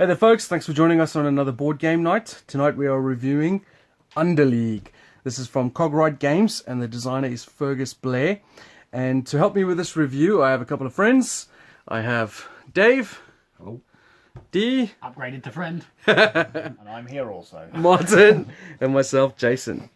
Hey there folks, thanks for joining us on another board game night. Tonight we are reviewing Underleague. This is from Cogwright Games and the designer is Fergus Blair. And to help me with this review I have a couple of friends. I have Dave. Hello. D. Upgraded to friend. And I'm here also. Martin. And myself, Jason.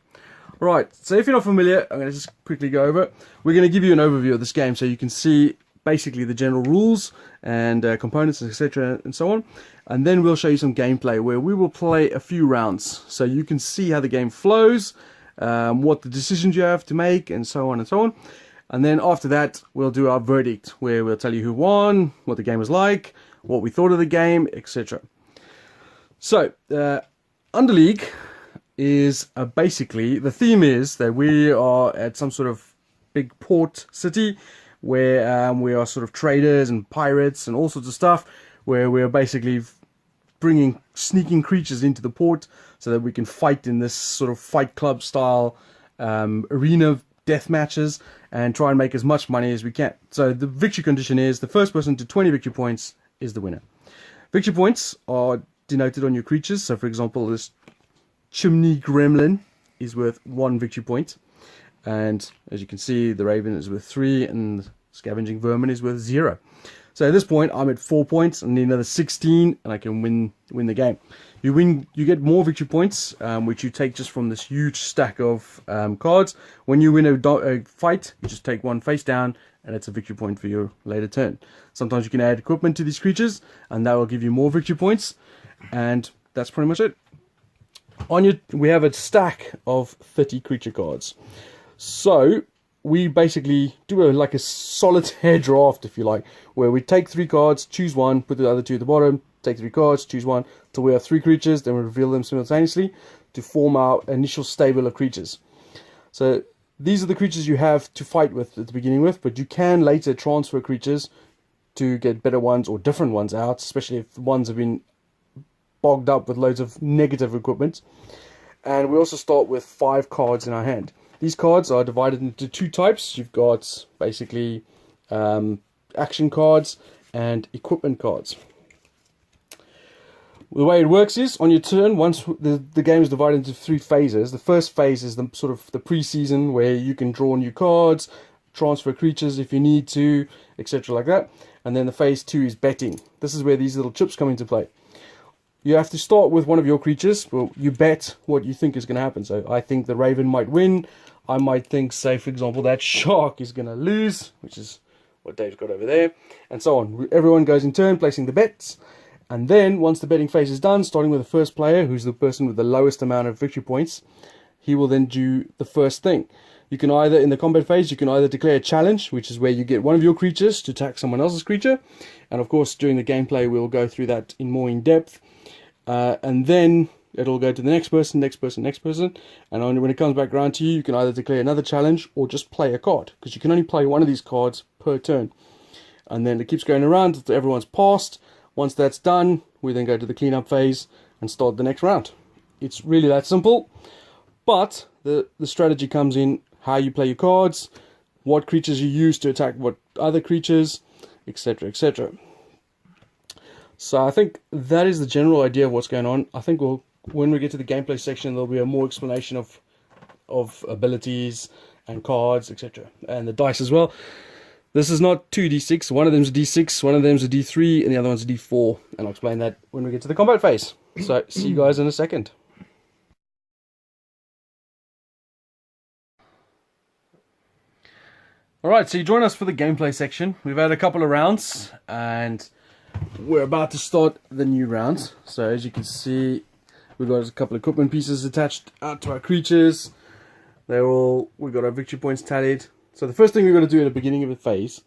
Right, so if you're not familiar, I'm going to just quickly go over it. We're going to give you an overview of this game so you can see basically the general rules and components, etc. and so on. And then we'll show you some gameplay where we will play a few rounds so you can see how the game flows, what the decisions you have to make, and so on and so on. And then after that, we'll do our verdict where we'll tell you who won, what the game was like, what we thought of the game, etc. So, Underleague is basically, the theme is that we are at some sort of big port city where we are sort of traders and pirates and all sorts of stuff, where we're basically bringing sneaking creatures into the port so that we can fight in this sort of fight club style arena death matches and try and make as much money as we can. So the victory condition is the first person to 20 victory points is the winner. Victory points are denoted on your creatures. So for example, this chimney gremlin is worth 1 victory point. And as you can see, the raven is worth 3 and the scavenging vermin is worth 0. So at this point, I'm at 4 points. I need another 16, and I can win the game. You get more victory points, which you take just from this huge stack of cards. When you win a fight, you just take 1 face down, and it's a victory point for your later turn. Sometimes you can add equipment to these creatures, and that will give you more victory points. And that's pretty much it. We have a stack of 30 creature cards. So we basically do like a solitaire draft, if you like, where we take 3 cards, choose 1, put the other 2 at the bottom, take 3 cards, choose 1, till we have 3 creatures, then we reveal them simultaneously to form our initial stable of creatures. So these are the creatures you have to fight with at the beginning with, but you can later transfer creatures to get better ones or different ones out, especially if the ones have been bogged up with loads of negative equipment. And we also start with 5 cards in our hand. These cards are divided into 2 types. You've got basically action cards and equipment cards. The way it works is, on your turn, once the game is divided into 3 phases. The first phase is the sort of the pre-season where you can draw new cards, transfer creatures if you need to, etc. like that. And then the phase 2 is betting. This is where these little chips come into play. You have to start with one of your creatures. Well, you bet what you think is going to happen. So I think the raven might win. I might think, say, for example, that shark is going to lose, which is what Dave's got over there, and so on. Everyone goes in turn, placing the bets. And then, once the betting phase is done, starting with the first player, who's the person with the lowest amount of victory points, he will then do the first thing. You can either, in the combat phase, you can either declare a challenge, which is where you get one of your creatures to attack someone else's creature. And of course, during the gameplay, we'll go through that more in depth. And then it'll go to the next person, next person, next person. And when it comes back around to you, you can either declare another challenge or just play a card, because you can only play one of these cards per turn. And then it keeps going around until everyone's passed. Once that's done, we then go to the cleanup phase and start the next round. It's really that simple. But the strategy comes in how you play your cards, what creatures you use to attack what other creatures, etc., etc. So I think that is the general idea of what's going on. I think when we get to the gameplay section, there'll be a more explanation of abilities and cards, etc. And the dice as well. This is not 2d6. One of them's a d6, one of them's a d3, and the other one's a d4. And I'll explain that when we get to the combat phase. So see you guys in a second. Alright, so you join us for the gameplay section. We've had a couple of rounds, and we're about to start the new round. So as you can see, we've got a couple of equipment pieces attached out to our creatures. We've got our victory points tallied. So the first thing we've got to do at the beginning of the phase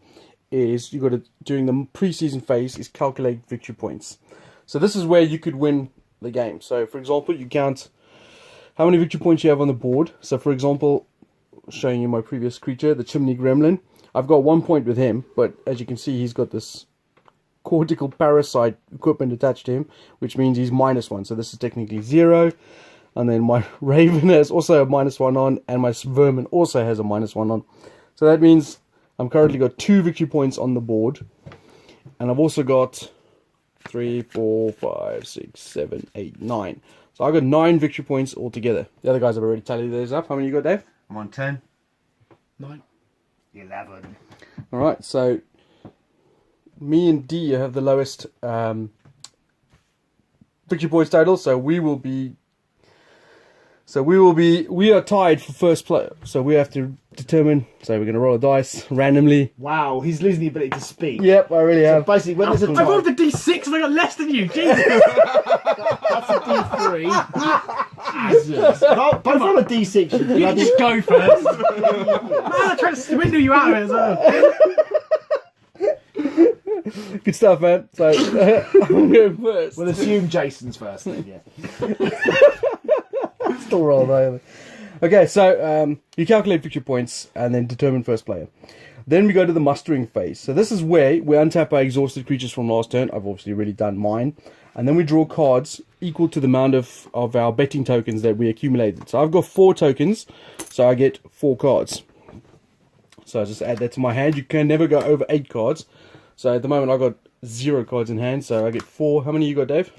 is during the pre-season phase, is calculate victory points. So this is where you could win the game. So for example, you count how many victory points you have on the board. So for example, showing you my previous creature, the chimney gremlin. I've got 1 point with him, but as you can see, he's got this cortical parasite equipment attached to him, which means he's -1. So this is technically 0. And then my raven has also a -1 on, and my vermin also has a -1 on. So that means I'm currently got 2 victory points on the board, and I've also got 3, 4, 5, 6, 7, 8, 9. So I got 9 victory points altogether. The other guys have already tallied theirs up. How many you got, Dave? I'm on 10. 9. 11. Alright, so me and D have the lowest victory points total, so we are tied for first place. So we have to determine. So we're going to roll a dice randomly. Wow, he's losing the ability to speak. Yep, I really have. Basically, when there's a I tie, rolled a d6 and I got less than you. Jesus. that's a D3. Jesus. Both on a D6. You You bloody... just go first. Man, I tried to swindle you out of it as well. Good stuff, man. So I'm going first. We'll assume Jason's first then, yeah. Still roll over. Okay, so you calculate victory points and then determine first player. Then we go to the mustering phase. So this is where we untap our exhausted creatures from last turn. I've obviously already done mine. And then we draw cards equal to the amount of our betting tokens that we accumulated. So I've got 4 tokens, so I get 4 cards. So I just add that to my hand. You can never go over 8 cards. So at the moment I've got 0 cards in hand, so I get 4. How many you got, Dave?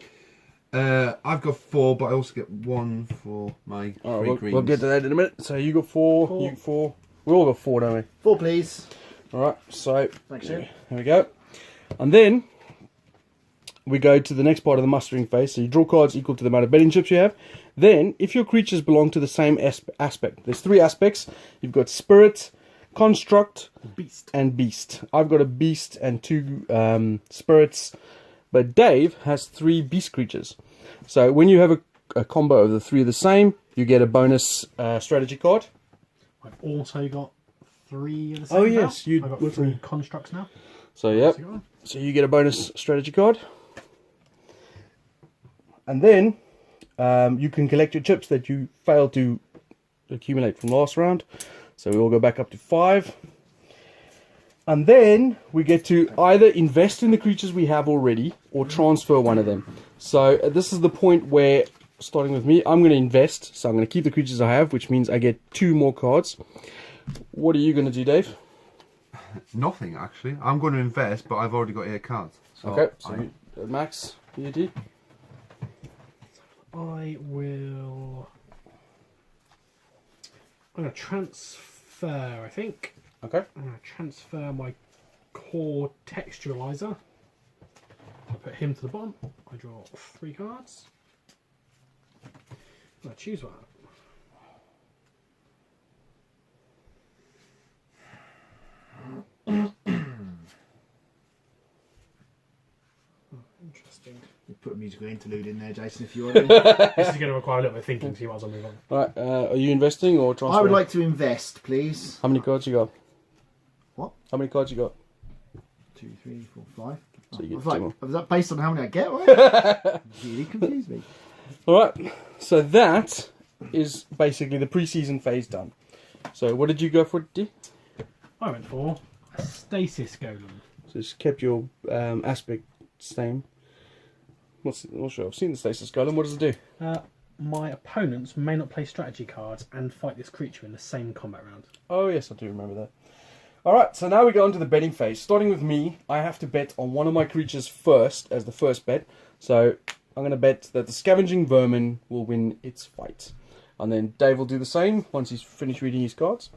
I've got 4, but I also get 1 for my 3 greens. We'll get to that in a minute. So you got 4, you got 4. We all got 4, don't we? 4, please. Alright, so Thanks, Ian. here we go. And then we go to the next part of the mustering phase. So you draw cards equal to the amount of betting chips you have. Then, if your creatures belong to the same aspect, there's 3 aspects. You've got Spirit, Construct, and Beast. I've got a Beast and 2 Spirits, but Dave has 3 Beast creatures. So when you have a combo of the 3 of the same, you get a bonus strategy card. I've also got 3 of the same. Oh, yes, I've got 3 constructs now. So yep. So you get a bonus strategy card. And then you can collect your chips that you failed to accumulate from last round. So we all go back up to 5. And then we get to either invest in the creatures we have already or transfer one of them. So this is the point where, starting with me, I'm going to invest. So I'm going to keep the creatures I have, which means I get 2 more cards. What are you going to do, Dave? Nothing, actually. I'm going to invest, but I've already got 8 cards. So Okay, so Max, you. I'm going to transfer, I think. Okay. I'm going to transfer my core texturalizer. I put him to the bottom. I draw 3 cards. I choose one. Interesting. You put a musical interlude in there, Jason, if you want. This is going to require a little bit of thinking, so you might as well move on. Alright, are you investing or transferring? I would like to invest, please. How many cards you got? What? How many cards you got? 2, 3, 4, 5. So you was, get 2 more. was that based on how many I get? Right? Really confused me. Alright, so that is basically the pre-season phase done. So what did you go for, D? I went for a stasis golem. So just kept your aspect same. Not sure. I've seen the stasis golem. What does it do? My opponents may not play strategy cards and fight this creature in the same combat round. Oh yes, I do remember that. Alright, so now we go on to the betting phase. Starting with me, I have to bet on one of my creatures first as the first bet. So I'm going to bet that the Scavenging Vermin will win its fight. And then Dave will do the same once he's finished reading his cards.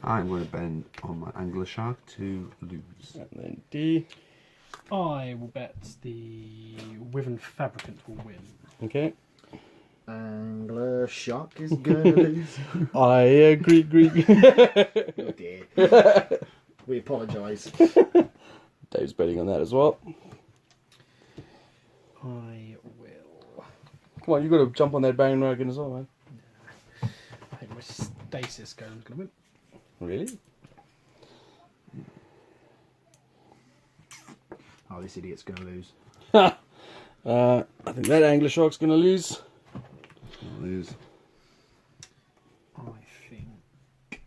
I'm going to bet on my Angler Shark to lose. And then D. I will bet the Wyvern Fabricant will win. Okay. Angler Shark is gonna lose. I agree. Oh dear. We apologise. Dave's betting on that as well. I will. Come on, you've got to jump on that bandwagon as well, man. I think my stasis golem's going to win. Really? Oh, this idiot's gonna lose. I think that Angler Shark's going to lose. Lose. I think.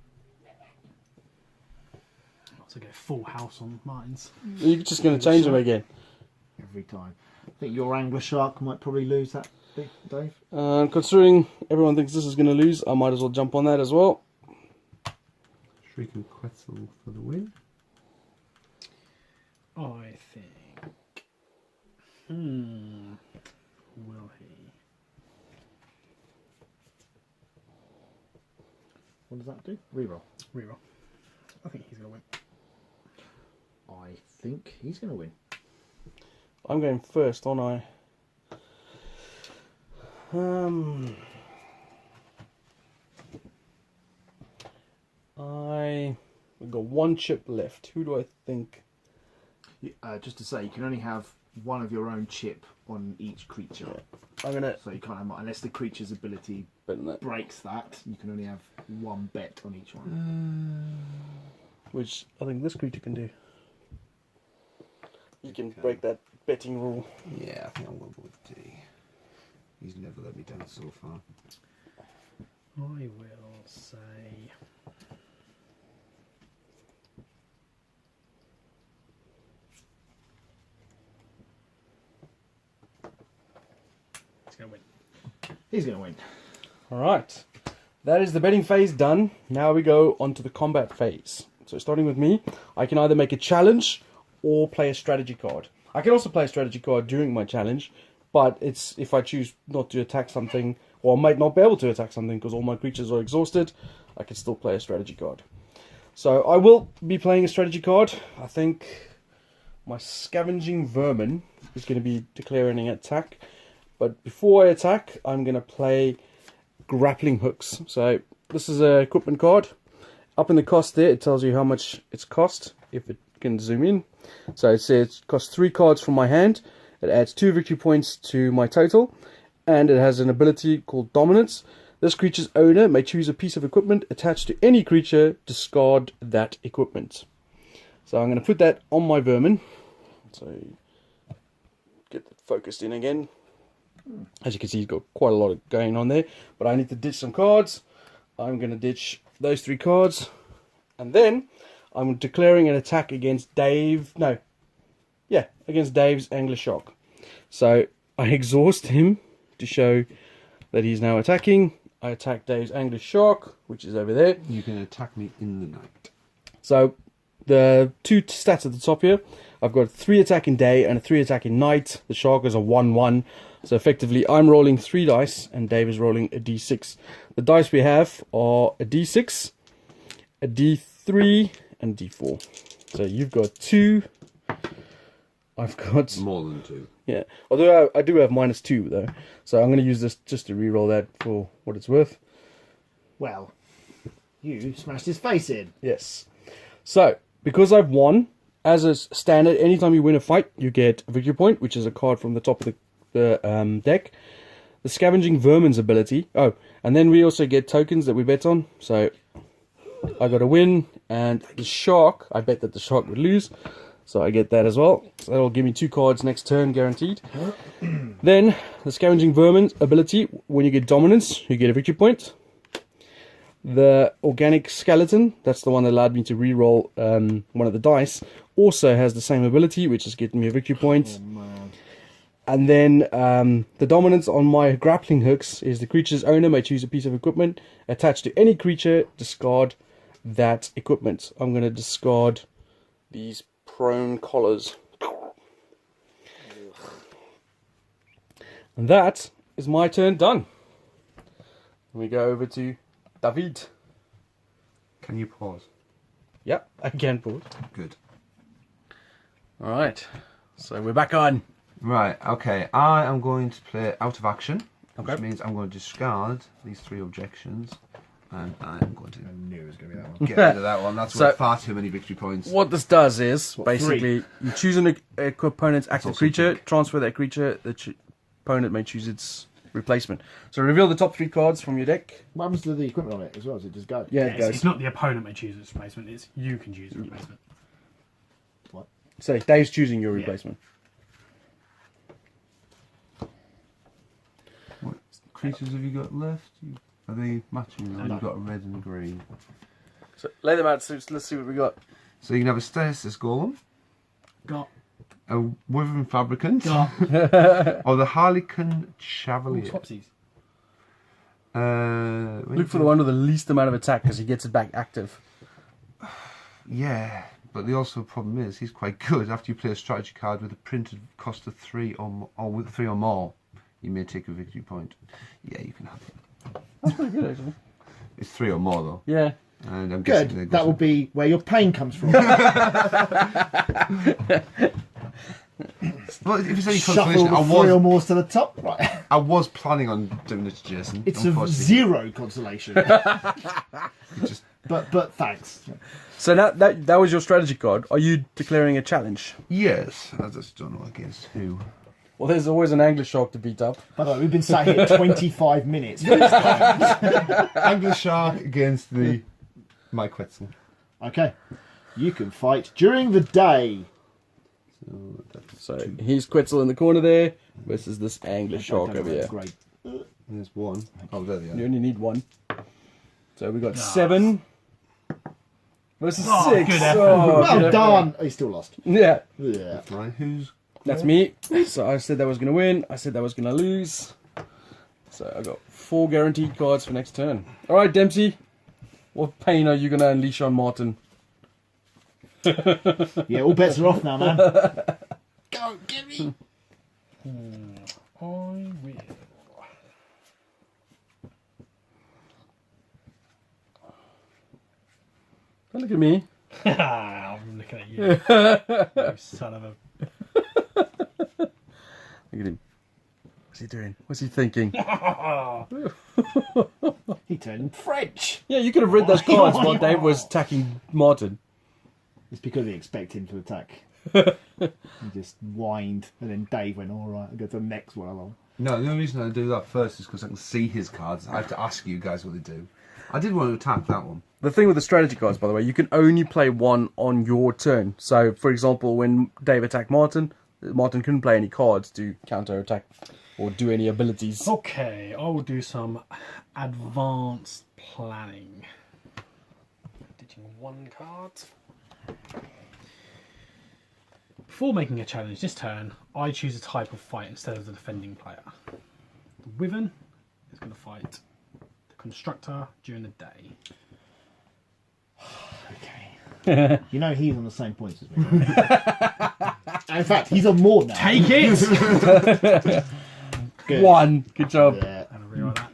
To go full house on Martin's. You're just going to change them again. Every time. I think your Angler Shark might probably lose that bit, Dave. Considering everyone thinks this is going to lose, I might as well jump on that as well. Shrieking Quetzal for the win. I think. Will he? What does that do? Reroll. Reroll. I think he's going to win. I think he's going to win. I'm going first, aren't I? We've got one chip left. Who do I think? Just to say, you can only have one of your own chip on each creature. I'm gonna So you can't have, unless the creature's ability bet on that. breaks that, you can only have one bet on each one. Which I think this creature can do. You can break that betting rule. Yeah, I think I'm going to go with D. He's never let me down so far. I will say... He's going to win. He's going to win. Alright. That is the betting phase done. Now we go on to the combat phase. So starting with me, I can either make a challenge or play a strategy card. I can also play a strategy card during my challenge, but it's if I choose not to attack something, or I might not be able to attack something because all my creatures are exhausted, I can still play a strategy card. So I will be playing a strategy card. I think my Scavenging Vermin is going to be declaring an attack. But before I attack, I'm going to play Grappling Hooks. So this is an equipment card. Up in the cost there, it tells you how much it's cost, if it can zoom in. So it says it costs 3 cards from my hand. It adds 2 victory points to my total. And it has an ability called Dominance. This creature's owner may choose a piece of equipment attached to any creature, discard that equipment. So I'm going to put that on my Vermin. So get that focused in again. As you can see, he's got quite a lot of going on there. But I need to ditch some cards. I'm going to ditch those 3 cards. And then I'm declaring an attack against Dave. No. Yeah, against Dave's Angler Shark. So I exhaust him to show that he's now attacking. I attack Dave's Angler Shark, which is over there. You can attack me in the night. So the 2 stats at the top here. I've got 3 attack in day and a 3 attack in night. The Shark is a 1-1. So effectively I'm rolling 3 dice and Dave is rolling a d6. The dice we have are a d6, a d3 and d4. So you've got 2. I've got... More than 2. Yeah. Although I do have -2 though. So I'm going to use this just to re-roll that for what it's worth. Well, you smashed his face in. Yes. So, because I've won, as a standard, anytime you win a fight, you get a victory point, which is a card from the top of the deck. The Scavenging Vermin's ability. Oh, and then we also get tokens that we bet on. So, I got a win, and the Shark, I bet that the Shark would lose. So I get that as well. So that'll give me 2 cards next turn, guaranteed. Then, the Scavenging Vermin's ability, when you get Dominance, you get a victory point. The Organic Skeleton, that's the one that allowed me to re-roll one of the dice, also has the same ability, which is getting me a victory point. Oh, man. And then the Dominance on my Grappling Hooks is the creature's owner may choose a piece of equipment attached to any creature, discard that equipment. I'm going to discard these prone collars. And that is my turn done. We go over to David. Can you pause? Yep, I can pause. Good. Alright, so we're back on. Right, okay. I am going to play out of action, Okay. which means I'm going to discard these 3 objections, and I'm going to I knew it was going to be that one. get rid of that one. That's So- worth far too many victory points. What this does is, What, basically, you choose an opponent's active also creature, big. transfer that creature, the opponent may choose its replacement. So reveal the top 3 cards from your deck. What happens to the equipment on it as well? Does it just go? Yeah, Yeah, it's not the opponent may choose its replacement, it's you can choose a replacement. What? So Dave's choosing your Yeah. replacement. What creatures have you got left? Are they matching? Or No. you've got a red and a green. So lay them out, so let's see what we got. So you can have a Stasis Golem, Got. a Wyvern Fabricant, Got. or the Harlequin Ooh, Chevalier. swapsies. Look for the one with the least amount of attack, because he gets it back active. Yeah, But the also problem is he's quite good. After you play a strategy card with a printed cost of 3 or with 3 or more, you may take a victory point. Yeah, you can have it. That's pretty good, actually. It's 3 or more though. Yeah. And I'm guessing Good. That will be where your pain comes from. Well, if it's any Shuffle consolation, the 3 or more to the top. Right. I was planning on doing it to Jason. It's a unfortunately. 0 consolation. Just, but thanks. So that was your strategy card. Are you declaring a challenge? yes, I just don't know against who. Well, there's always an angler shark to beat up. By the way, we've been sat here 25 minutes. Angler Shark against the Mike Wetzel. Okay. You can fight during the day. So he's Quetzal in the corner there versus this angler shark over here. Great. There's one. Oh, there they You are. only need one. So we got 7 versus Oh, 6. good effort. Oh, good Well effort. done. Oh, he still lost. Yeah, Yeah. Right, who's... that's me. So I said that was going to win. I said that was going to lose. So I got 4 guaranteed cards for next turn. All right, Dempsey. What pain are you going to unleash on Martin? Yeah, all bets are off now, man. Go, get me! I will. Don't look at me. I'm looking at you. You son of a... Look at him. What's he doing? What's he thinking? He turned French. Yeah, you could have read those cards while Dave was attacking Martin. It's because they expect him to attack. He just whined, and then Dave went, all right, I'll go to the next one along. No, the only reason I do that first is because I can see his cards. I have to ask you guys what they do. I did want to attack that one. The thing with the strategy cards, by the way, you can only play one on your turn. So, for example, when Dave attacked Martin, Martin couldn't play any cards to counter attack or do any abilities. Okay, I will do some advanced planning. Ditching 1 card. Before making a challenge this turn, I choose a type of fight instead of the defending player. The Wyvern is going to fight the Constructor during the day. Okay. You know he's on the same points as me. In fact, he's on more now. Take it! Good. 1. Good job. Yeah. And I rewrite that.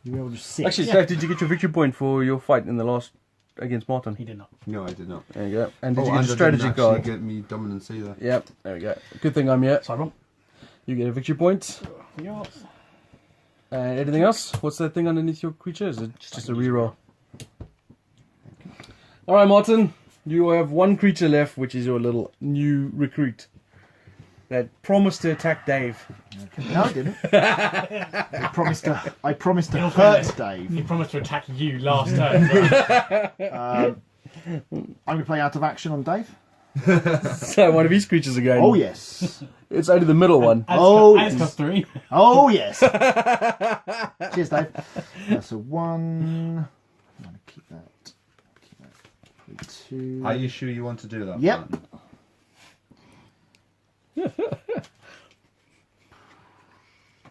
You were able to 6. Actually, Dave, did you get your victory point for your fight in the last against Martin? He did not. No, I did not. There you go. And did you and get I a strategy didn't card? actually get me dominance either. Yep. There we go. Good thing I'm here. So I'm wrong. You get a victory point. Yours. And anything else? What's that thing underneath your creature? Is it just a reroll? All right, Martin. You have 1 creature left, which is your little new recruit that promised to attack Dave. No, I didn't. I promised to In hurt fairness, Dave. He promised to attack you last turn. I'm going to play out of action on Dave. So one of his creatures again. Oh, yes. It's only the middle one. Oh, As cost 3. Oh, yes. Cheers, Dave. That's a 1. I'm going to keep that. 2. Are you sure you want to do that? Yep. Man?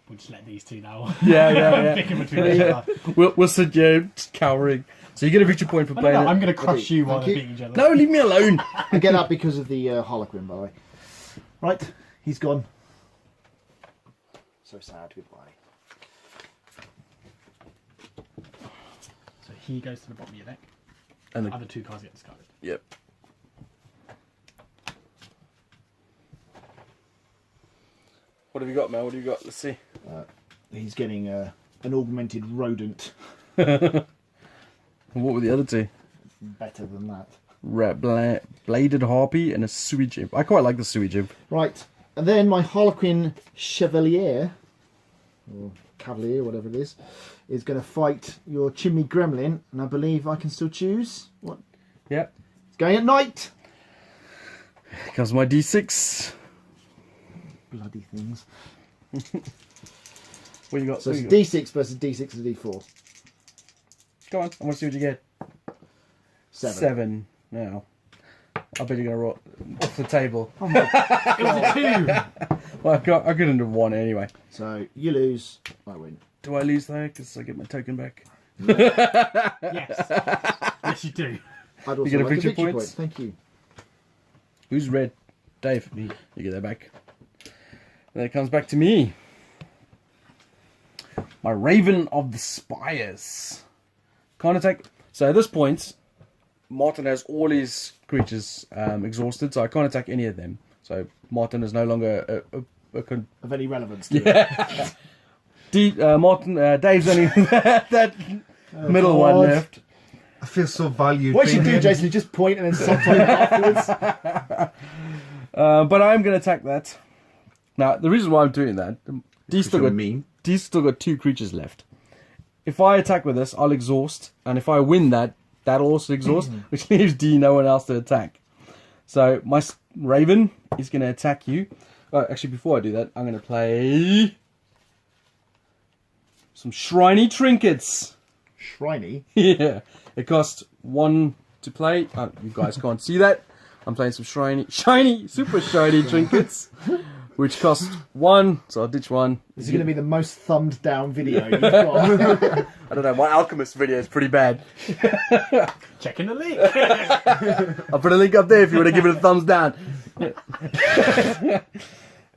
We'll just let these two now. Yeah. Picking between each other. We'll sit here cowering. So you get a victory point for No, playing it. I'm going to crush you while Thank they're you. beating each other. No, leave me alone. I get that because of the Harlequin, by the way. Right, he's gone. So sad, goodbye. So he goes to the bottom of your deck. And The the, other 2 cards get discarded. yep. What have you got, man? What do you got? Let's see. He's getting an augmented rodent. What were the other 2? Better than that. Bladed harpy and a sewage imp. I quite like the sewage imp. Right, and then my Harlequin Chevalier, or Cavalier, whatever it is going to fight your Chimney Gremlin, and I believe I can still choose. What? Yep. It's going at night. Here comes my D6. Bloody things. What you got? So What it's you got? D6 versus D6 and D4. Go on. I want to see what you get. 7. Now. I bet you're going to roll off the table. Oh my. It was a 2! Well, I couldn't have won anyway. So you lose, I win. Do I lose though? Because I get my token back. Yes. Yes, you do. I'd also get a like victory point? Thank you. Who's red? Dave. Me. You get that back. Then it comes back to me. My Raven of the Spires. Can't attack. So at this point, Martin has all his creatures exhausted, so I can't attack any of them. So Martin is no longer Of any relevance to it. Dave's only that middle one God. left. I feel so valued. What you being do, here. Jason, you just point and then subtitle afterwards. But I'm going to attack that. Now, the reason why I'm doing that, Dee's still you're got mean. Dee's still got 2 creatures left. If I attack with this, I'll exhaust, and if I win that, that'll also exhaust, which leaves D no one else to attack. So my Raven is going to attack you. Actually, before I do that, I'm going to play some Shriney Trinkets. Shriny. Yeah, it costs 1 to play. You guys can't see that. I'm playing some shiny, super shiny trinkets, which cost 1. So I'll ditch 1. This is going to be the most thumbed down video you've got. I don't know. My Alchemist video is pretty bad. Checking the leak. I'll put a link up there if you want to give it a thumbs down.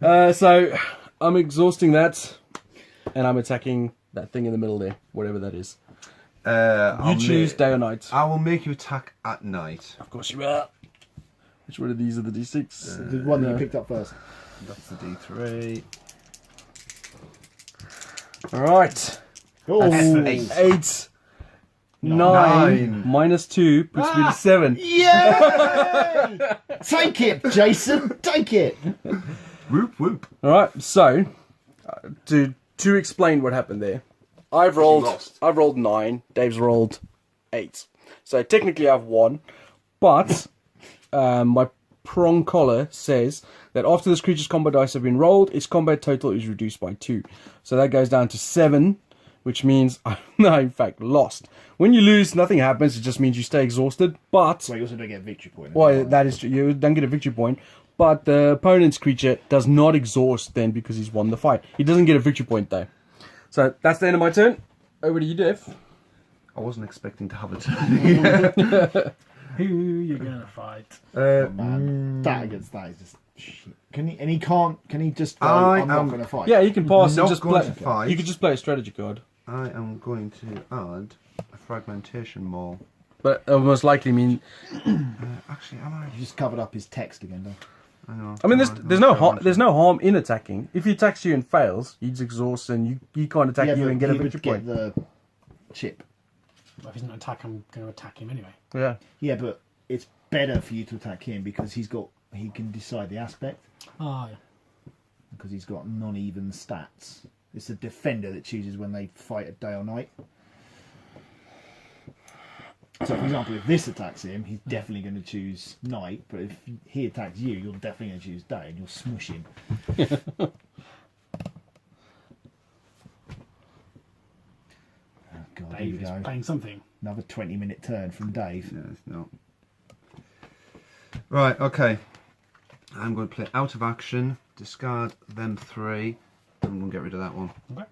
So I'm exhausting that, and I'm attacking that thing in the middle there, whatever that is. You choose day or night. I will make you attack at night. Of course you will. Which one of these are the D6? The one that no. you picked up first. That's the D3. All right. Oh, That's 8, 9, Nine. minus 2 puts me to 7. Yay! Take it, Jason. Take it. Whoop whoop. All right. So to explain what happened there, I've rolled 9. Dave's rolled 8. So technically I've won, but my prong collar says that after this creature's combat dice have been rolled, its combat total is reduced by 2. So that goes down to 7, which means I'm in fact lost. When you lose, nothing happens. It just means you stay exhausted. But So you also don't get a victory point. well, that is true. You don't get a victory point. But the opponent's creature does not exhaust then because he's won the fight. He doesn't get a victory point though. So that's the end of my turn. Over to you, Dave. I wasn't expecting to have a turn. Who you gonna fight? Oh, man. That against that is just shit. Can he? And he can't. Can he just go? I I'm not am- going to fight. Yeah, you can pass and Not just going play. to fight. You could just play a strategy card. I am going to add a fragmentation maul. But it will most likely mean. Actually, am I? You just covered up his text again, though. I know. I mean, there's no harm in attacking. If he attacks you and fails, he's exhausted, and you can't attack you but and get a he would victory get point. the chip. If he's not attack, I'm going to attack him anyway. Yeah. Yeah, but it's better for you to attack him because he can decide the aspect Oh, yeah. because he's got non-even stats. It's the defender that chooses when they fight at day or night. So, for example, if this attacks him, he's definitely going to choose night. But if he attacks you, you're definitely going to choose day, and you'll smush him. Oh God, here we Dave is go. playing something. Another 20-minute turn from Dave. No, it's not. Right, okay. I'm going to play out of action, discard them 3, and we'll get rid of that one. Okay.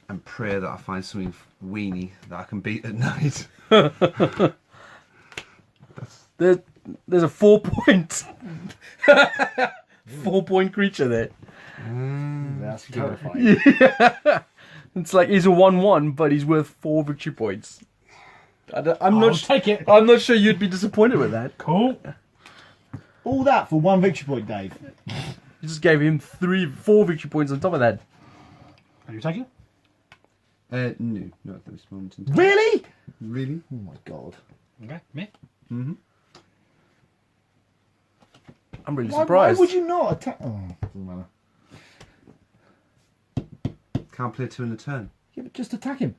And pray that I find something weenie that I can beat at night. There's a 4-point 4-point creature there. That's terrifying. It's like he's a 1/1, but he's worth 4 victory points. I'll take it. I'm not sure you'd be disappointed with that. Cool. All that for 1 victory point, Dave. You just gave him 4 victory points on top of that. Are you attacking? No, not at this moment in time. Really? Really? Oh my God. Okay. Me? I'm really Why surprised. would you not attack? Oh, doesn't matter. Can't play 2 in a turn. Yeah, but just attack him.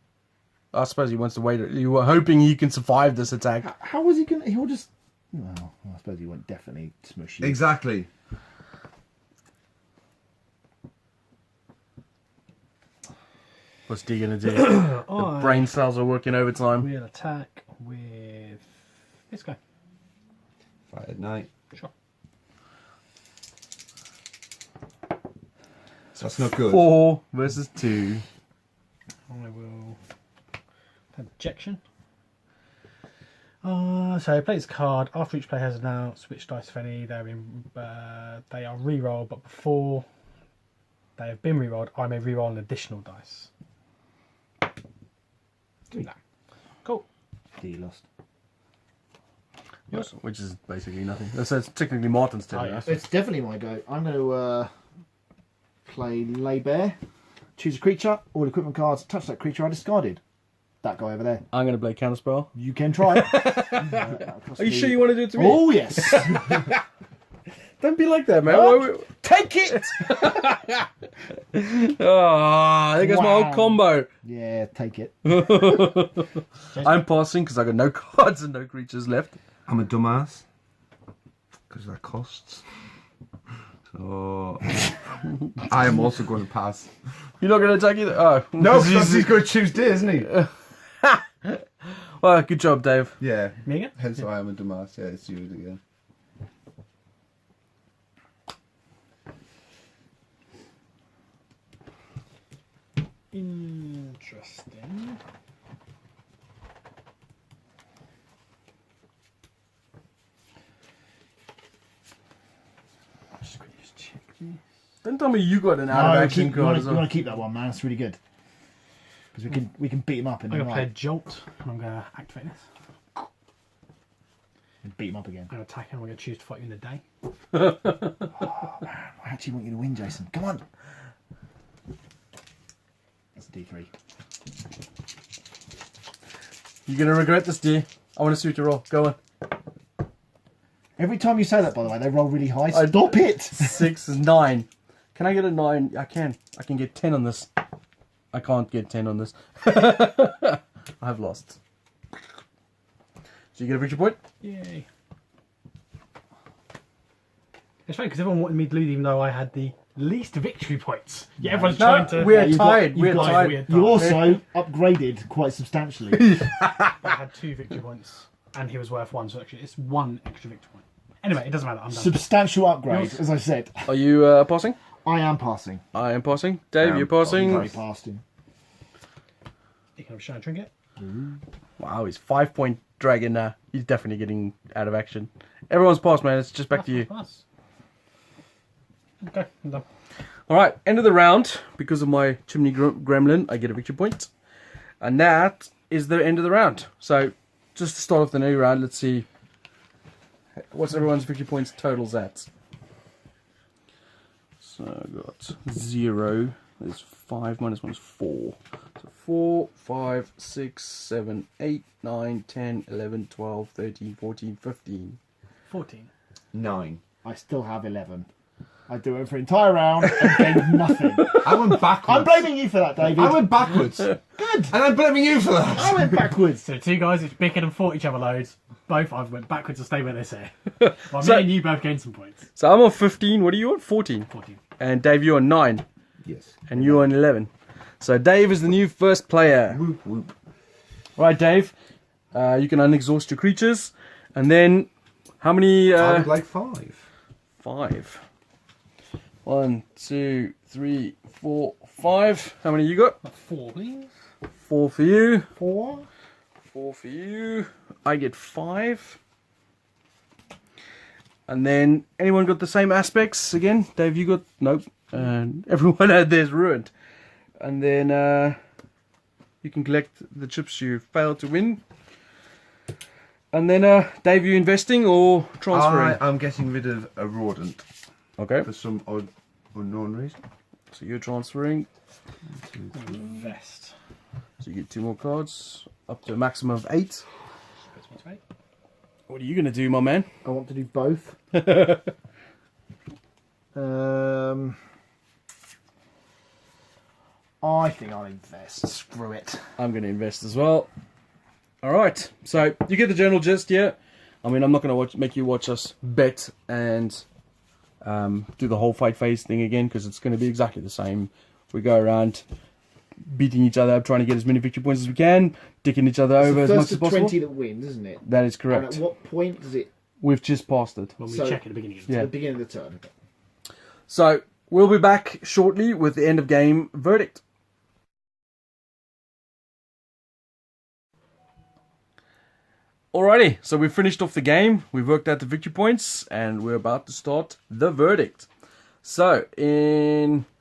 I suppose he wants to wait. You were hoping he can survive this attack. How was he going to... He'll just... Well, I suppose he won't definitely smush you. Exactly. What's D gonna do? The brain cells are working overtime. We'll attack with this guy. Fight at night. Sure. So that's not good. 4 versus 2. I will. Objection. So play this card. After each player has announced which dice, if any, they are re-rolled, but before they have been re-rolled, I may re-roll an additional dice. No. Cool. You lost. Yours? Which is basically nothing. So it's technically Martin's turn. Oh, now. yes. It's definitely my go. I'm going to play Lay Bear. Choose a creature. All equipment cards. Touch that creature I discarded. That guy over there. I'm going to play Counterspell. You can try it. Are you sure you want to do it to me? Oh, yes. Don't be like that, man. What? Take it! Oh, there goes my Wow. old combo. Yeah, take it. I'm passing because I got no cards and no creatures left. I'm a dumbass. Because that costs. So I am also going to pass. You're not going to attack either? Oh. No, because he's going to choose D, isn't he? Well, good job, Dave. Yeah. Me again? Hence why I'm a dumbass. Yeah, it's you again. Interesting. Just quickly check this. Don't tell me you got an out of action card as You well. want to keep that one, man. It's really good. Because we can beat him up in I'm the going to play a night. Jolt, and I'm going to activate this. And beat him up again. I'm going to attack, and I'm going to choose to fight you in the day. I actually want you to win, Jason. Come on. That's a D3. You're going to regret this, dear. I want to see what you roll. Go on. Every time you say that, by the way, they roll really high. Stop it! 6 is 9. Can I get a 9? I can. I can get 10 on this. I can't get 10 on this. I've lost. So you get a victory point? Yay. It's funny because everyone wanted me to lose even though I had the least victory points. Yeah, everyone's trying to... we're you've got- tied. you've We're got- tied. You also upgraded quite substantially. I had 2 victory points and he was worth 1, so actually it's 1 extra victory point. Anyway, it doesn't matter, I'm done. Substantial upgrade, Yours. as I said. Are you passing? I am passing. I am passing. Dave, you're passing. Very past him. You can have a shine trinket. Wow, he's 5-point dragon now. He's definitely getting out of action. Everyone's passed, man. It's just back to you. Pass. Okay, I'm done. All right, end of the round. Because of my chimney gremlin, I get a victory point. And that is the end of the round. So, just to start off the new round, let's see. What's everyone's victory points totals at? So, I've got 0. There's 5 minus 1 is 4. So 4, 5, 6, 7, 8, 9, 10, 11, 12, 13, 14, 15. 14. 9. I still have 11. I do it for an entire round and gained nothing. I went backwards. I'm blaming you for that, David. I went backwards. Good. And I'm blaming you for that. I went backwards. So 2 guys which bickered and fought each other loads. Both I've went backwards to stay where they say. Well, So- me and you both gained some points. So I'm on 15. What are you on? 14. 14. And Dave, you're on 9. Yes. And you're on 11. So Dave is the new first player. Whoop whoop. Right, Dave. You can unexhaust your creatures. And then, how many? I would like 5. 5. 1, 2, 3, 4, 5. How many you got? 4, please. 4 for you. 4. 4 for you. I get 5. And then, anyone got the same aspects again? Dave, you got... Nope. And everyone had theirs ruined. And then, you can collect the chips you failed to win. And then, Dave, you investing or transferring? I'm getting rid of a rodent Okay. for some odd unknown reason. So you're transferring. Invest. So you get 2 more cards. Up to a maximum of 8. Puts me to 8. What are you going to do, my man? I want to do both. I think I'll invest. Screw it. I'm going to invest as well. Alright. So you get the general gist here. I mean, I'm not going to make you watch us bet and do the whole fight phase thing again because it's going to be exactly the same. We go around beating each other up, trying to get as many victory points as we can, dicking each other over as It's the much first as of possible. 20 that wins, isn't it? That is And correct. at what point does it... We've just passed it. When we So- check at the beginning of the Yeah. The beginning of the turn. Okay. So we'll be back shortly with the end of game verdict. Alrighty, so we've finished off the game. We've worked out the victory points, and we're about to start the verdict. So,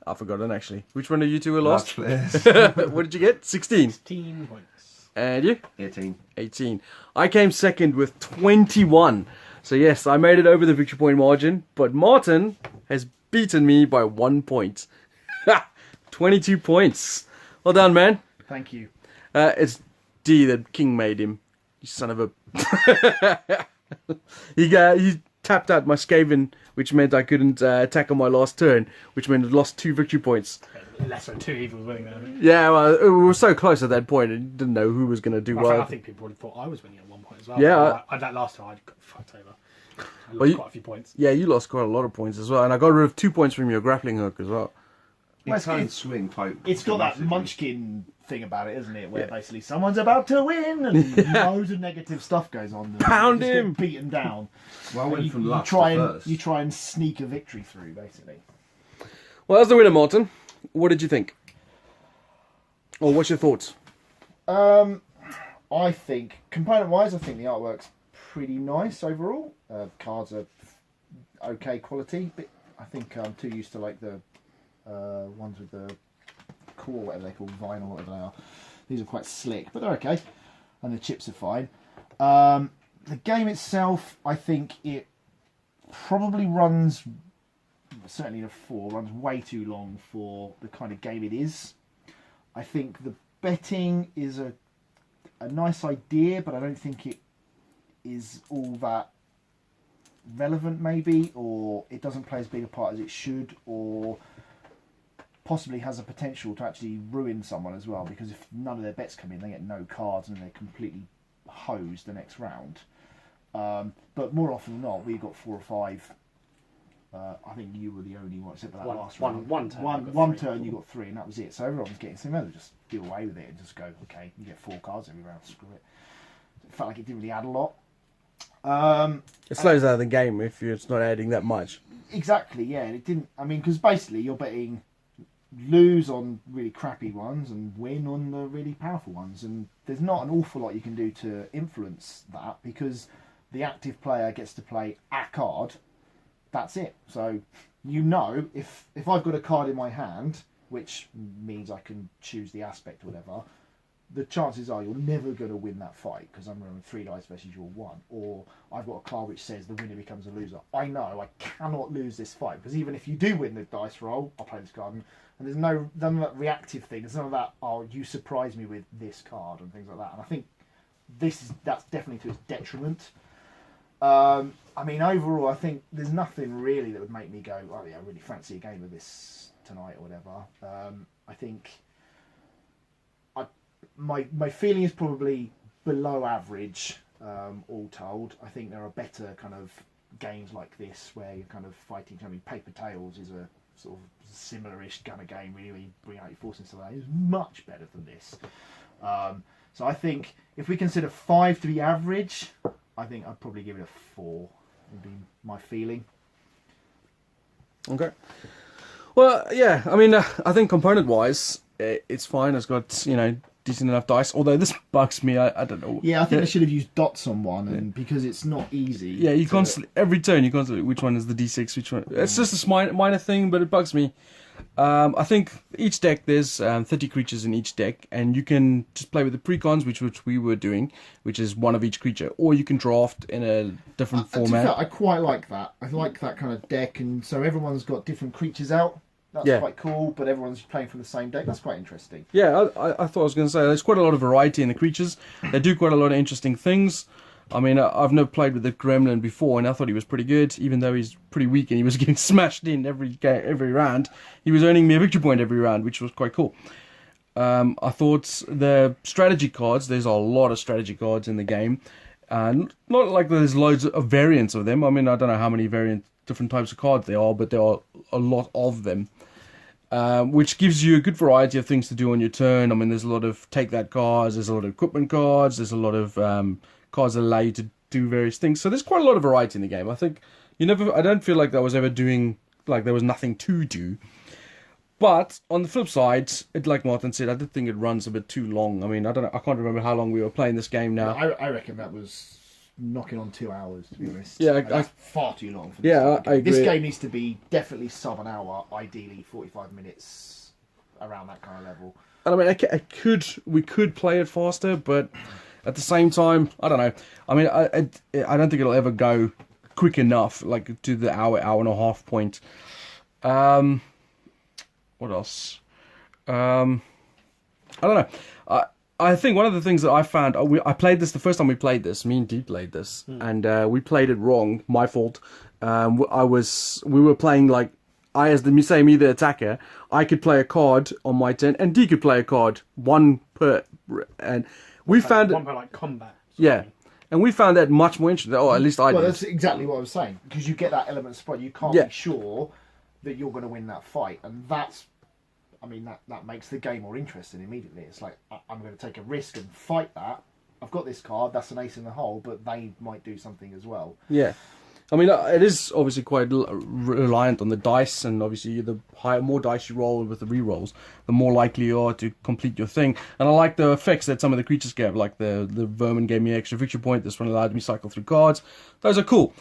I've forgotten actually. Which one of you two were lost? Last place. What did you get? 16. 16 points. And you? 18. 18. I came second with 21. So yes, I made it over the victory point margin, but Martin has beaten me by 1 point. 22 points. Well done, man. Thank you. It's D that King made him. You son of a... he tapped out my Skaven, which meant I couldn't attack on my last turn, which meant I lost 2 victory points. Less than 2 evils winning there. Yeah, well, we were so close at that point, and didn't know who was going to do well. I think people would have thought I was winning at one point as well. Yeah. That last time I got fucked over. I lost Well, quite a few points. Yeah, you lost quite a lot of points as well, and I got rid of 2 points from your grappling hook as well. It can swing quite. It's got that dramatically. Munchkin thing about it, isn't it? Where basically someone's about to win and loads of negative stuff goes on. And Pound you just get him! beaten down. Well, I went You, from you last try to and first. you try and sneak a victory through, basically. Well, as the winner, Martin, what did you think? Or what's your thoughts? I think, component-wise, I think the artwork's pretty nice overall. Cards are okay quality, but I think I'm too used to like the ones with the core, whatever they call, vinyl, whatever they are. These are quite slick, but they're okay, and the chips are fine. The game itself, I think it probably runs, certainly the 4, runs way too long for the kind of game it is. I think the betting is a nice idea, but I don't think it is all that relevant, maybe, or it doesn't play as big a part as it should, or possibly has a potential to actually ruin someone as well, because if none of their bets come in, they get no cards and they're completely hosed the next round. But more often than not, we got 4 or 5. I think you were the only one, except for that last round. One turn. One turn you got 3, and that was it. So everyone was getting, so maybe just do away with it and just go, okay, you get 4 cards every round, screw it. It felt like it didn't really add a lot. It slows down the game if it's not adding that much. Exactly, yeah. And it didn't. I mean, because basically you're betting lose on really crappy ones and win on the really powerful ones, and there's not an awful lot you can do to influence that, because the active player gets to play a card. That's it. So you know, if I've got a card in my hand, which means I can choose the aspect or whatever, the chances are you're never going to win that fight because I'm rolling 3 dice versus your 1. Or I've got a card which says the winner becomes a loser. I know I cannot lose this fight, because even if you do win the dice roll, I'll play this card. And there's none of that reactive thing. There's none of that, oh, you surprise me with this card and things like that. And I think that's definitely to its detriment. I mean, overall, I think there's nothing really that would make me go, oh yeah, I really fancy a game of this tonight or whatever. I think my feeling is probably below average, all told. I think there are better kind of games like this where you're kind of fighting. I mean, Paper Tales is a sort of similar-ish kind of game, really, where you bring out your force and stuff like that. It's much better than this. So I think if we consider 5 to be average, I think I'd probably give it a 4. Would be my feeling. Okay. Well, yeah, I mean, I think component-wise, it's fine. It's got, decent enough dice. Although this bugs me, I don't know. Yeah, I think they should have used dots on one, and because it's not easy. Yeah, you constantly, every turn, you constantly, which one is the D6, which one? It's just a minor thing, but it bugs me. I think each deck, there's 30 creatures in each deck, and you can just play with the precons, which we were doing, which is 1 of each creature, or you can draft in a different To be format. fair, I quite like that. I like that kind of deck, and so everyone's got different creatures out. That's Yeah. quite cool, but everyone's playing from the same deck. That's quite interesting. Yeah, I thought I was going to say, there's quite a lot of variety in the creatures. They do quite a lot of interesting things. I mean, I've never played with the Gremlin before, and I thought he was pretty good, even though he's pretty weak and he was getting smashed in every round. He was earning me a victory point every round, which was quite cool. I thought the strategy cards, there's a lot of strategy cards in the game. Not like there's loads of variants of them. I mean, I don't know how many different types of cards there are, but there are a lot of them. Which gives you a good variety of things to do on your turn. I mean, there's a lot of take that cards, there's a lot of equipment cards, there's a lot of cards that allow you to do various things. So there's quite a lot of variety in the game. I think I don't feel like I was ever doing, like there was nothing to do. But on the flip side, like Martin said, I did think it runs a bit too long. I mean, I can't remember how long we were playing this game now. I reckon that was knocking on 2 hours, to be honest. Yeah, And that's far too long for this. Yeah, sort of I game. This agree. game needs to be definitely sub an hour, ideally 45 minutes, around that kind of level. And I mean, we could play it faster, but at the same time, I don't know. I mean, I don't think it'll ever go quick enough, like to the hour and a half point. What else? I don't know. I think one of the things that I found, I played this the first time we played this. Me and Dee played this, and we played it wrong. My fault. We were playing like as the the attacker. I could play a card on my turn, and Dee could play a card, one per, and we found one per like combat. yeah, and we found that much more interesting. Or at least I Well, did. that's exactly what I was saying. Because you get that element of surprise. You can't Yeah. be sure that you're going to win that fight. And that's, I mean, that makes the game more interesting immediately. It's like, I'm going to take a risk and fight that. I've got this card, that's an ace in the hole, but they might do something as well. Yeah. I mean, it is obviously quite reliant on the dice, and obviously the more dice you roll with the rerolls, the more likely you are to complete your thing. And I like the effects that some of the creatures gave, like the vermin gave me extra victory point, this one allowed me to cycle through cards. Those are cool.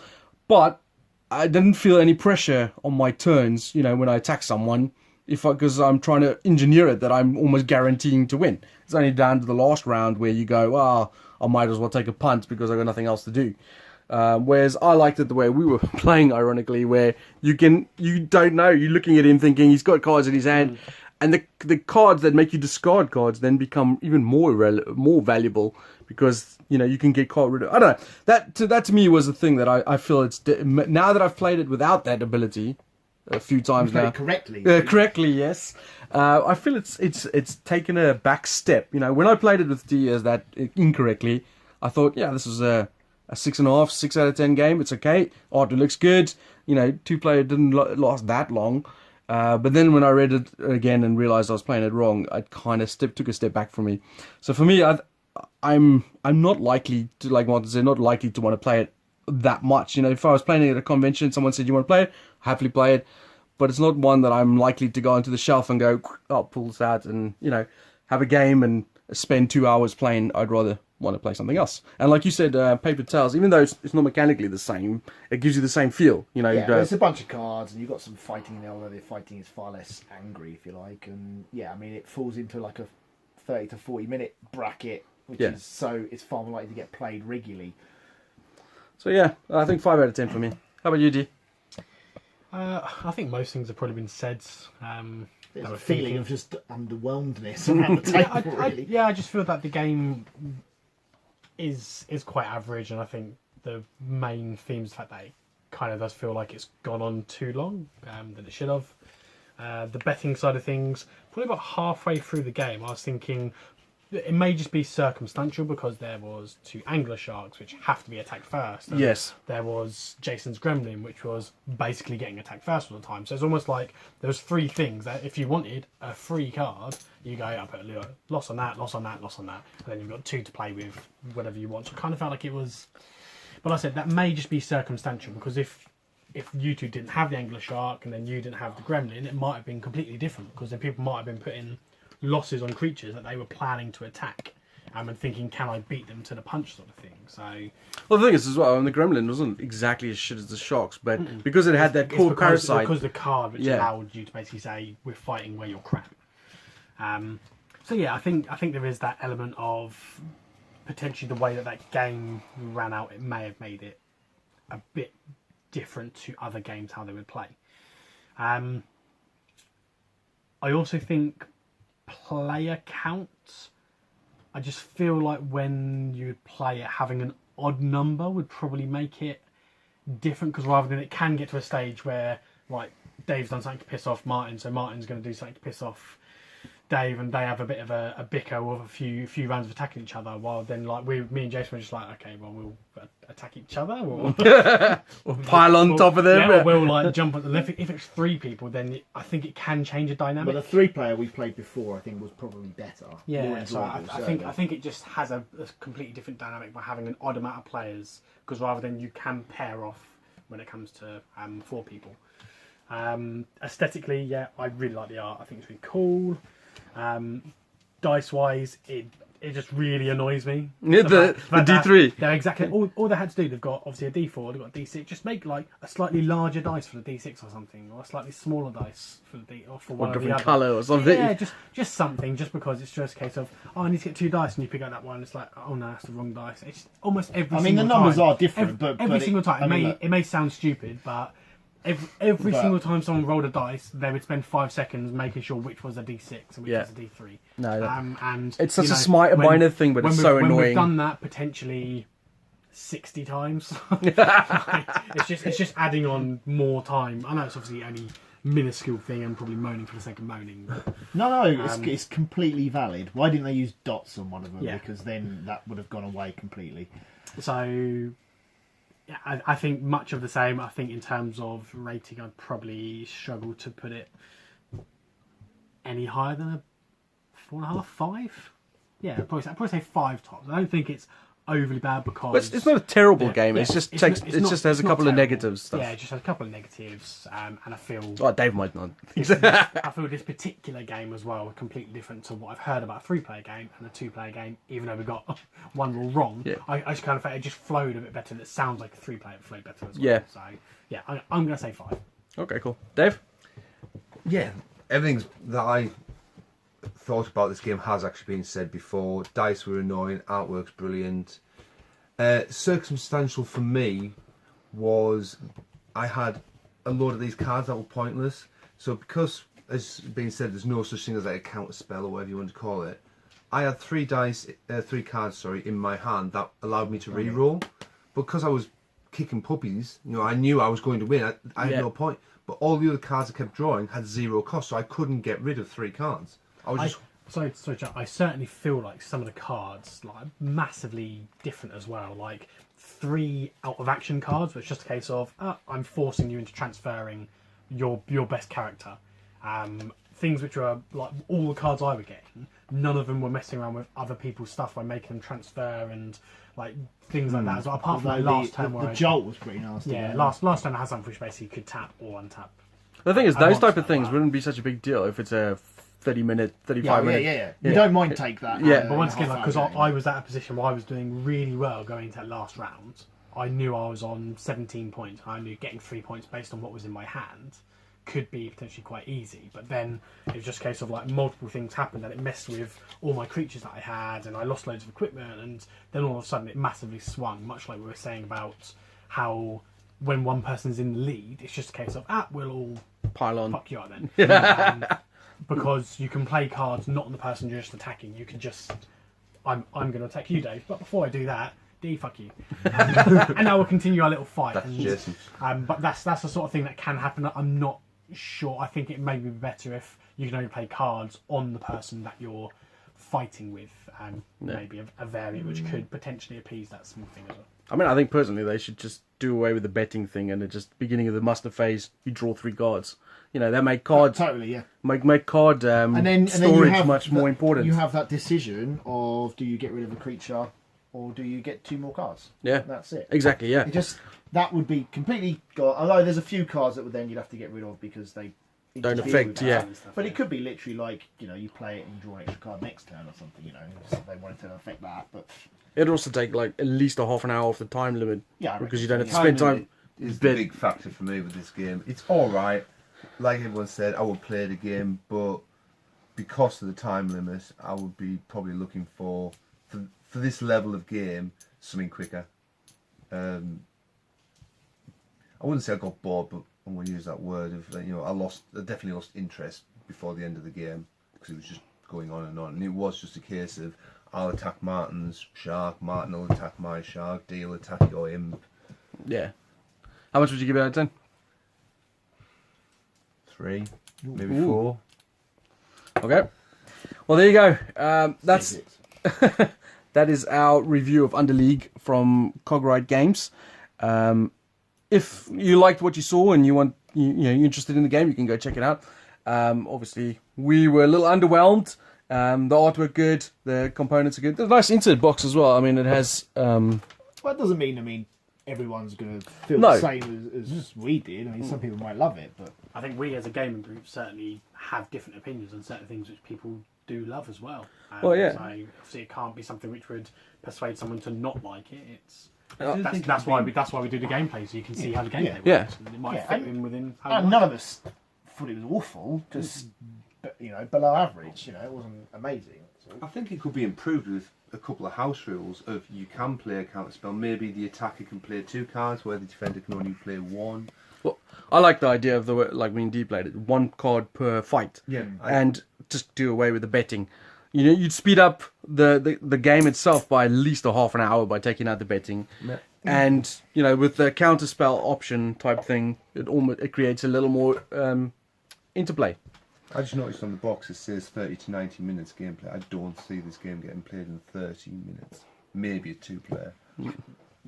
But I didn't feel any pressure on my turns, when I attack someone, because I'm trying to engineer it that I'm almost guaranteeing to win. It's only down to the last round where you go, I might as well take a punt because I've got nothing else to do. Whereas I liked it the way we were playing, ironically, where you don't know, you're looking at him thinking he's got cards in his hand, and the cards that make you discard cards then become even more valuable because you can get card rid of. I don't know, that to me was the thing that I feel now that I've played it without that ability a few times Played now. it correctly. Correctly, yes. I feel it's taken a back step. When I played it with D as that incorrectly, I thought, yeah, this was a 6.5, 6 out of 10 game. It's okay. Art looks good. 2-player didn't last that long. But then when I read it again and realized I was playing it wrong, I kind of took a step back from me. So for me, I'm not likely to, like Martin said, not likely to want to play it that much. If I was playing it at a convention, someone said you want to play it, happily play it. But it's not one that I'm likely to go onto the shelf and go, pull this out and have a game and spend 2 hours playing. I'd rather want to play something else. And like you said, Paper Tales, even though it's not mechanically the same, it gives you the same feel. Yeah, there's a bunch of cards, and you've got some fighting in there, although the fighting is far less angry, if you like. And yeah, I mean, it falls into like a 30 to 40 minute bracket, which is so it's far more likely to get played regularly. So yeah, I think 5 out of 10 for me. How about you, D? I think most things have probably been said. There's a feeling of just underwhelmedness around the table, really. I just feel that the game is quite average, and I think the main theme is the fact that it kind of does feel like it's gone on too long than it should have. The betting side of things, probably about halfway through the game, I was thinking it may just be circumstantial because there was 2 angler sharks which have to be attacked first. And Yes. there was Jason's gremlin, which was basically getting attacked first all the time. So it's almost like there was 3 things that if you wanted a free card, you go, I put a loss on that, loss on that, loss on that, and then you've got 2 to play with, whatever you want. So I kind of felt like it was, but like I said, that may just be circumstantial because if you 2 didn't have the angler shark and then you didn't have the gremlin, it might have been completely different because then people might have been putting losses on creatures that they were planning to attack and thinking, can I beat them to the punch sort of thing. So Well, the thing is as well, the gremlin wasn't exactly as shit as the sharks, but because it had that core parasite. because the card which allowed you to basically say, we're fighting where you're crap. So yeah, I think there is that element of potentially the way that game ran out. It may have made it a bit different to other games how they would play. I also think player counts. I just feel like when you play it, having an odd number would probably make it different because rather than it can get to a stage where like Dave's done something to piss off Martin, so Martin's going to do something to piss off Dave, and they have a bit of a bicker with a few rounds of attacking each other. While then, like me and Jason were just like, okay, well we'll attack each other, or Pile on top of them. Yeah, or we'll like jump on the left. If it's 3 people, then I think it can change the dynamic. But the 3-player we played before, I think, was probably better. Yeah, more so enjoyable, I think it just has a completely different dynamic by having an odd amount of players, because rather than you can pair off when it comes to 4 people. Aesthetically, yeah, I really like the art. I think it's really cool. Dice wise, it just really annoys me. Yeah, the D3. They're exactly all they had to do. They've got obviously a D4, they've got a D6. Just make like a slightly larger dice for the D6 or something, or a slightly smaller dice for the D or for one Or of the different other. colour or something. Yeah, just something. Just because it's just a case of I need to get 2 dice, and you pick out that one. It's like oh no, that's the wrong dice. It's almost every. I mean, the single numbers time, are different, but every single time look, it may sound stupid, but. Every But- single time someone rolled a dice, they would spend 5 seconds making sure which was a D6 and which Yeah. was a D3. No, and it's such you a know, minor thing, but it's so when annoying. we've done that potentially 60 times. it's just adding on more time. I know it's obviously only minuscule thing. I'm probably moaning for the sake of moaning. But, no, it's completely valid. Why didn't they use dots on one of them? Yeah. Because then that would have gone away completely. so yeah, I think much of the same. I think in terms of rating, I'd probably struggle to put it any higher than a 4.5, 5. Yeah, I'd probably say 5 tops. I don't think it's overly bad because But it's not a terrible game. yeah, It's just it's takes. not- it's It not- just has it's a not couple of terrible. negative stuff. Yeah, it just has a couple of negatives, and I feel Oh, Dave might not. I feel this particular game as well completely different to what I've heard about a 3-player game and a 2-player game. Even though we got one rule wrong, Yeah. I just kind of felt it just flowed a bit better. And it sounds like a 3-player it flowed better as well. Yeah. So yeah, I'm going to say 5. Okay, cool. Dave. Yeah, everything that I thought about this game has actually been said before. Dice were annoying, artwork's brilliant. Circumstantial for me was I had a load of these cards that were pointless. So because, as being said, there's no such thing as like a counter spell or whatever you want to call it, I had 3 cards in my hand that allowed me to re-roll. Because I was kicking puppies, I knew I was going to win. I had Yeah. no point. But all the other cards I kept drawing had 0 cost, so I couldn't get rid of 3 cards. I was just So Jack, I certainly feel like some of the cards like massively different as well. Like 3 out of action cards, where it's just a case of I'm forcing you into transferring your best character. Things which were like all the cards I were getting, none of them were messing around with other people's stuff by making them transfer and like things like that as well. Apart from Although my last turn, the where jolt was pretty nasty. yeah, wasn't last turn I had something which basically could tap or untap. The thing is, I those want type that, of things wow. wouldn't be such a big deal if it's a 30-minute, it? 35-minute. Yeah. You don't mind take that. Yeah. But once in a again, half-hour because game. I was at a position where I was doing really well going into that last round, I knew I was on 17 points. I knew getting 3 points based on what was in my hand could be potentially quite easy. But then it was just a case of like multiple things happened and it messed with all my creatures that I had and I lost loads of equipment and then all of a sudden it massively swung, much like we were saying about how when one person's in the lead, it's just a case of, we'll all Pile on. fuck you up then. Because you can play cards not on the person you're just attacking. You can just, I'm going to attack you, Dave. But before I do that, D, fuck you. And now we'll continue our little fight. That's And, Jason. but that's the sort of thing that can happen. I'm not sure. I think it may be better if you can only play cards on the person that you're fighting with, and maybe a variant which could potentially appease that small thing as well. I mean, I think personally they should just do away with the betting thing and at just beginning of the muster phase, you draw 3 cards. They make cards Totally, yeah. make card And then you storage have much more important. You have that decision of do you get rid of a creature or do you get 2 more cards? Yeah. That's it. Exactly. Yeah. It just that would be completely gone. Although there's a few cards that would then you'd have to get rid of because they Don't interfere affect, with that. yeah. But it could be literally like you play it and draw an extra card next turn or something. If they wanted to affect that. But It'd also take like at least a half an hour off the time limit yeah, I because reckon you don't have to so, spend Time time. is the bit- big factor for me with this game. It's all right, like everyone said. I would play the game, but because of the time limit, I would be probably looking for this level of game something quicker. I wouldn't say I got bored, but I'm going to use that word of I definitely lost interest before the end of the game because it was just going on, and it was just a case of I'll attack Martin's shark, Martin will attack my shark, D will attack your imp. Yeah. How much would you give it out of 10? 3, maybe Ooh. 4. Okay. Well, there you go. That's that is our review of Underleague from Cogwright Games. If you liked what you saw and you're interested in the game, you can go check it out. Obviously, we were a little underwhelmed. The artwork good, the components are good. There's a nice insert box as well. I mean, it has. well, it doesn't mean. everyone's going to feel No. the same as we did. I mean, some people might love it, but I think we as a gaming group certainly have different opinions on certain things which people do love as well. Well, yeah. So obviously it can't be something which would persuade someone to not like it. It's I do think that's it's why been- we do the gameplay, so you can see how the gameplay works. Yeah. And it might Yeah, fit and- in within. How and you none like of us thought it was awful. Just below average. It wasn't amazing. So. I think it could be improved with a couple of house rules of you can play a counter spell. Maybe the attacker can play 2 cards, where the defender can only play 1. Well, I like the idea of the way, like when D played it, 1 card per fight. Yeah, And just do away with the betting. You'd speed up the game itself by at least a half an hour by taking out the betting. Yeah. And with the counter spell option type thing, it creates a little more interplay. I just noticed on the box it says 30 to 90 minutes gameplay. I don't see this game getting played in 30 minutes. Maybe a 2-player. No,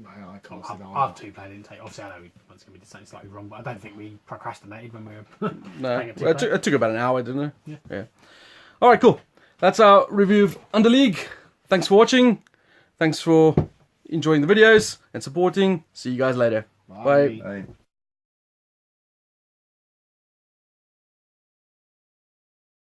I can't see that. Our 2-player didn't take. Obviously, I know it's going to be something slightly wrong, but I don't think we procrastinated when we were No, playing a it 2-player. took about an hour, didn't it? Yeah. All right, cool. That's our review of Underleague. Thanks for watching. Thanks for enjoying the videos and supporting. See you guys later. Bye. Right.